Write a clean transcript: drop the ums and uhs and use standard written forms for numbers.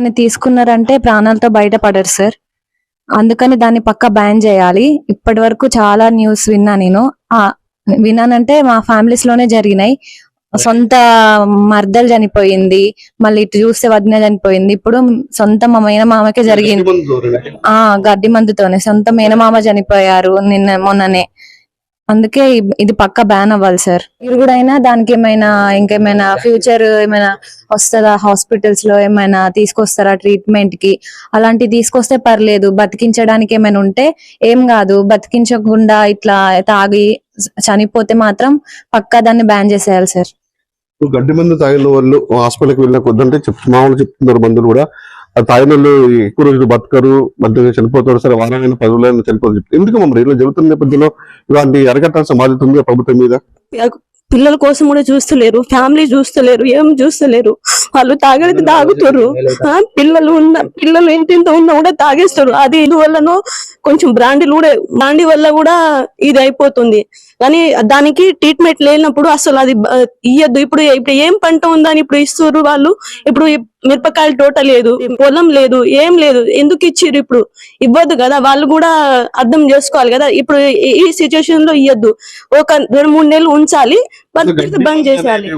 దాన్ని తీసుకున్నారంటే ప్రాణాలతో బయటపడరు సార్. అందుకని దాన్ని పక్కా బ్యాన్ చేయాలి. ఇప్పటి వరకు చాలా న్యూస్ విన్నా నేను. విన్నానంటే మా ఫ్యామిలీస్ లోనే జరిగినాయి. సొంత మర్దలు చనిపోయింది, మళ్ళీ ఇటు చూస్తే వదిన చనిపోయింది. ఇప్పుడు సొంత మా మేనమామకే జరిగింది. గడ్డి మందుతోనే సొంత మేనమామ చనిపోయారు మొన్ననే. అందుకే ఇది పక్కా బ్యాన్ అవ్వాలి సార్. మీరు కూడా అయినా దానికి ఇంకేమైనా ఫ్యూచర్ ఏమైనా వస్తుందా? హాస్పిటల్స్ లో ఏమైనా తీసుకొస్తారా ట్రీట్మెంట్ కి? అలాంటివి తీసుకొస్తే పర్లేదు, బతికించడానికి ఏమైనా ఉంటే ఏం కాదు. బతికించకుండా ఇట్లా తాగి చనిపోతే మాత్రం పక్కా దాన్ని బ్యాన్ చేసేయాలి సార్. గడ్డి మందు తాగిన వాళ్ళు హాస్పిటల్కి వెళ్ళిన కొద్దంటే మామూలు చెప్తున్నారు మందులు కూడా. ఆ తాగిన వాళ్ళు ఎక్కువ రోజులు బతకరు, మధ్య చనిపోతారు. సరే వారాలైనా 10 రోజులైనా చనిపోతారు. ఎందుకు మమ్మల్ని ఇలా జరుగుతున్న నేపథ్యంలో ఇలాంటి అరగట్టాల్సిన బాధ్యత ఉంది ప్రభుత్వం మీద. పిల్లల కోసం కూడా చూస్తలేరు, ఫ్యామిలీ చూస్తలేరు, ఏం చూస్తలేరు. వాళ్ళు తాగేది తాగుతారు. పిల్లలు ఇంత ఉన్నా కూడా తాగేస్తారు. అది ఇందువల్లనో కొంచెం బ్రాండీ వల్ల కూడా ఇది అయిపోతుంది. కానీ దానికి ట్రీట్మెంట్ లేనప్పుడు అసలు అది ఇయ్యద్దు. ఇప్పుడు ఏం పంట ఉందని ఇప్పుడు ఇస్తారు వాళ్ళు. ఇప్పుడు మిరపకాయల తోట లేదు, పొలం లేదు, ఏం లేదు. ఎందుకు ఇచ్చిర్రు? ఇప్పుడు ఇవ్వద్దు కదా. వాళ్ళు కూడా అర్థం చేసుకోవాలి కదా. ఇప్పుడు ఈ సిచ్యువేషన్ లో ఇవ్వద్దు. ఒక 2-3 నెలలు ఉంచాలి, బంద్ చేసేయాలి.